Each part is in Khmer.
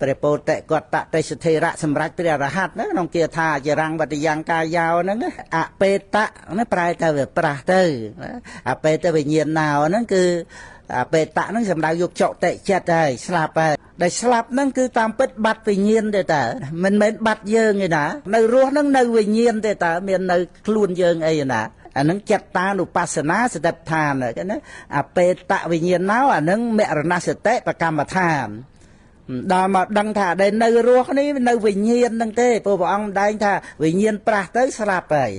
ព្រះពោធិកតតេសធិរៈសម្រាប់ព្រះរហ័តហ្នឹងក្នុងគាថាចរង្គវត្តយ៉ាងកាយោហ្នឹងអបេតៈហ្នឹងប្រែទៅវាប្រាស់ទៅអបេតវិញ្ញាណណោហ្នឹងគឺអបេតៈហ្នឹងសម្ដៅយកចុតិចិត្តហើយស្លាប់ហើយដែលស្លាប់ហ្នឹងគឺតាមពិតបាត់វិញ្ញាណទេតើមិនមែនបាត់យើងទេណានៅរស់ហ្នឹងនៅវិញ្ញាណទេតើមាននៅខ្លួនយើងអីណាអានឹងចិត្តតានុបស្សនាសតិប្បដ្ឋានណាអបេតវិញ្ញាណោអានឹងមរណសតិបកម្មដ្ឋានដល់មកដឹងថាដែលនៅរស់នេះនៅវិញ្ញាណហ្នឹងទេព្រោះព្រះអង្គម្ដែងថាវិញ្ញាណប្រាស់ទៅស្លាប់ហើយ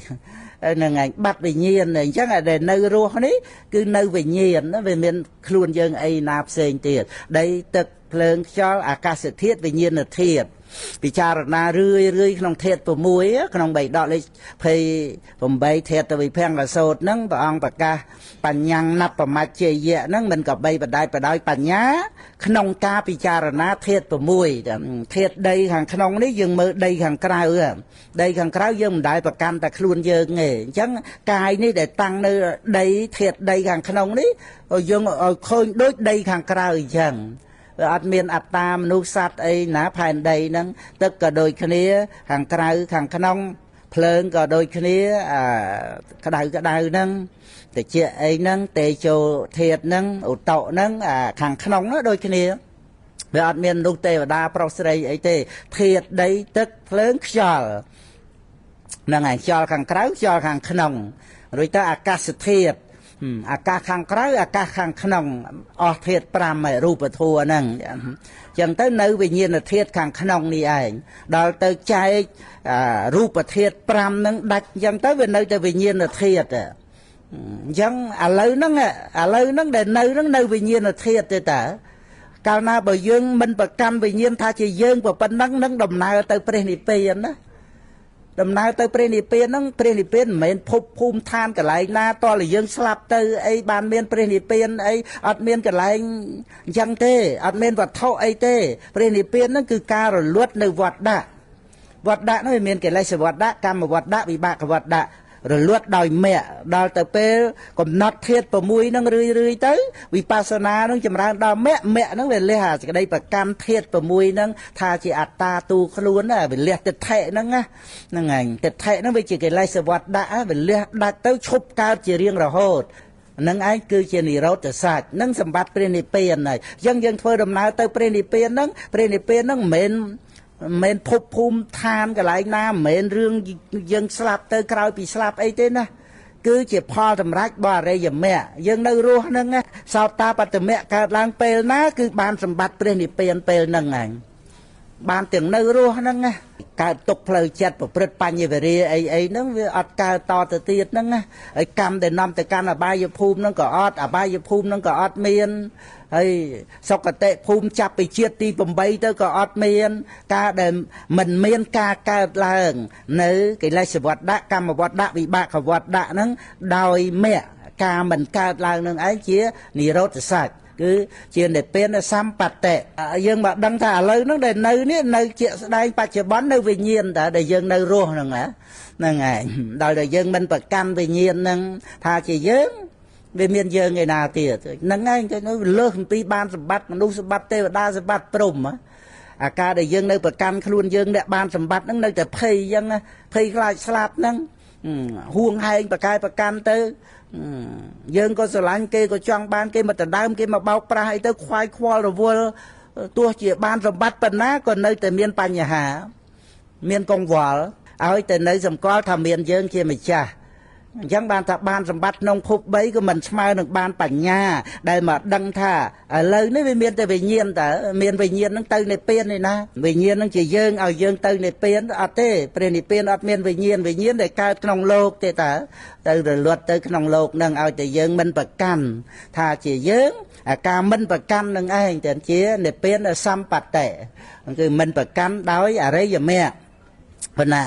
ហ្នឹងឯងបាត់វិញ្ញាណអញ្ចឹងដែលនៅរស់នេះគឺនៅវិញ្ញាណវាមានខ្លួនយើងអីណាផ្សេងទៀតដីទឹកភ្លើងខ្យល់អាកាសធាតុវិញ្ញាណធាតុពិចារណារឿយក្នុងធាតុ6ក្នុង3ដកលេខ28ធាតុវិភੰកសោតហ្នឹងព្រះអង្គប្រកាសបញ្ញាណបមច្ចេយៈហ្នឹងមិនក៏បីបដាយបដោយបញ្ញាក្នុងការពិចារណាធាតុ6ធាតុដីខាងក្នុងនេះយើងមើលដីខាងក្រៅដីខាងក្រៅយើងមិនដែលប្រកាន់តែខ្លួនយើងទេអញ្ចឹងកាយនេះដែលតាំងនៅដីធាតុដីខាងក្នុងនេះយើងឲ្យឃើញដូចដីខាងក្រៅអញ្ចឹងអត់មានអត្តាមនុស្សសត្វអីណាផែនដីហ្នឹងទឹកក៏ដូចគ្នាខាងក្រៅខាងក្នុងភ្លើងក៏ដូចគ្នាក្តៅហ្នឹងតិចអីហ្នឹងតេជោធាតុហ្នឹងឧតុហ្នឹងខាងក្នុងហ្នឹងដូចគ្នាវាអត់មានមនុស្សទេវតាប្រុសស្រីអីទេធាតុដីទឹកភ្លើងខ្យល់ហ្នឹងឯងខ្យល់ខាងក្រៅខ្យល់ខាងក្នុងរួចទៅអាកាសធាតុអាកាសខាងក្រៅអាកាសខាងក្នុងអស់ធាតុ5រូបធម៌ហ្នឹងអញ្ចឹងទៅនៅវិញ្ញាណធាតុខាងក្នុងនេះឯងដល់ទៅចែករូបធាតុ5ហ្នឹងដាច់អញ្ចឹងទៅវានៅតែវិញ្ញាណធាតុអញ្ចឹងឥឡូវហ្នឹងដែលនៅហ្នឹងនៅវិញ្ញាណធាតុទេតើកាលណាបើយើងមិនប្រកាន់វិញ្ញាណថាជាយើងប៉ុណ្ណឹងនឹងដំណើរទៅព្រះនិព្វានណាដំណើរទៅព្រះនិព្វានហ្នឹងព្រះនិព្វានមិនមែនភពភូមិឋានកន្លែងណាតលយើងស្លាប់ទៅអីបានមានព្រះនិព្វានអីអត់មានកន្លែងអញ្ចឹងទេអត់មានវត្ថុអីទេព្រះនិព្វានហ្នឹងគឺការរលត់នៅវត្តដាក់ហ្នឹងវាមានកិលេសវត្តដាក់កម្មវត្តដាក់វិបាកវត្តដាក់រលត់ដោយមគ្គដល់ទៅពេលកំណត់ធាតុ6ហ្នឹងរឿយទៅវិបស្សនាហ្នឹងចម្រើនដល់មគ្គហ្នឹងវាលះអាសេចក្តីប្រកម្មធាតុ6ហ្នឹងថាជាអត្តាទូខ្លួនណាវាលះទិដ្ឋិហ្នឹងហ្នឹងឯងទិដ្ឋិហ្នឹងវាជាកិលេសវត្តដាក់វាលះដាច់ទៅឈប់កើតជារៀងរហូតនឹងឯងគឺជានិរោធសច្ចនឹងសម្បត្តិព្រះនិព្វានហើយអញ្ចឹងយើងធ្វើដំណើរទៅព្រះនិព្វានហ្នឹងមិនមែនភពភូមិឋានកន្លែងណាមិនមែនរឿងយើងស្លាប់ទៅក្រោយពីស្លាប់អីទេណាគឺជាផលសម្រេចរបស់អរិយមគ្គយើងនៅរស់ហ្នឹងសោតាបត្តមគ្គកើតឡើងពេលណាគឺបានសម្បត្តិព្រះនិព្វានពេលហ្នឹងឯងបានទាំងនៅរស់ហ្នឹងកើតទុកផ្លូវចិត្តប្រព្រឹត្តបញ្ញវេរាអីហ្នឹងវាអត់កើតតទៅទៀតហ្នឹងហើយកម្មដែលនាំទៅកាន់អបាយភូមិហ្នឹងក៏អត់អបាយភូមិហ្នឹងក៏អត់មានហើយសុគតិភូមិចាប់ពីជាតិទី8ទៅក៏អត់មានការដែលមិនមានការកើតឡើងនៅកិលេសវត្តដាក់កម្មវត្តដាក់វិបាកវត្តដាក់ហ្នឹងដោយមគ្គការមិនកើតឡើងនឹងឯងជានិរោធសច្ចគឺជានិព្វានសម្បត្តិយើងមកដឹងថាឥឡូវហ្នឹងដែលនៅនេះនៅជាស្ដែងបច្ចុប្បន្ននៅវិញ្ញាណតើដែលយើងនៅរស់ហ្នឹងហ្នឹងឯងដល់តែយើងមិនប្រកាន់វិញ្ញាណហ្នឹងថាជាយើងវាមានយើងឯណាទៀតហ្នឹងឯងទៅលើសអំពីបានសម្បត្តិមនុស្សសម្បត្តិទេវតាសម្បត្តិព្រហ្មអាការដែលយើងនៅប្រកាន់ខ្លួនយើងអ្នកបានសម្បត្តិហ្នឹងនៅតែភ័យអញ្ចឹងភ័យខ្លាចស្លាប់ហ្នឹងហួងហែងប្រកែប្រកាន់ទៅយើងក៏ស្រឡាញ់គេក៏ចង់បានគេមកដណ្ដើមគេមកបោកប្រាស់អីទៅខ្វាយខ្វល់រវល់ទោះជាបានសម្បត្តិប៉ុណ្ណាក៏នៅតែមានបញ្ហាមានកង្វល់ឲ្យតែនៅសម្គាល់ថាមានយើងជាម្ចាស់អញ្ចឹងបានថាបានសម្បត្តិក្នុងភព3ក៏មិនស្មើនឹងបានបញ្ញាដែលមកដឹងថាឥឡូវនេះវាមានតែវិញ្ញាណតើមានវិញ្ញាណហ្នឹងទៅនិព្វាននេះណាវិញ្ញាណហ្នឹងជាយើងឲ្យយើងទៅនិព្វានអត់ទេព្រះនិព្វានអត់មានវិញ្ញាណដែលកើតក្នុងលោកទេតើទៅរលត់ទៅក្នុងលោកហ្នឹងឲ្យតែយើងមិនប្រកាន់ថាជាយើងអាការមិនប្រកាន់នឹងឯងតែជានិព្វានសម្បត្តិគឺមិនប្រកាន់ដោយអរិយមគ្គប៉ុណ្ណា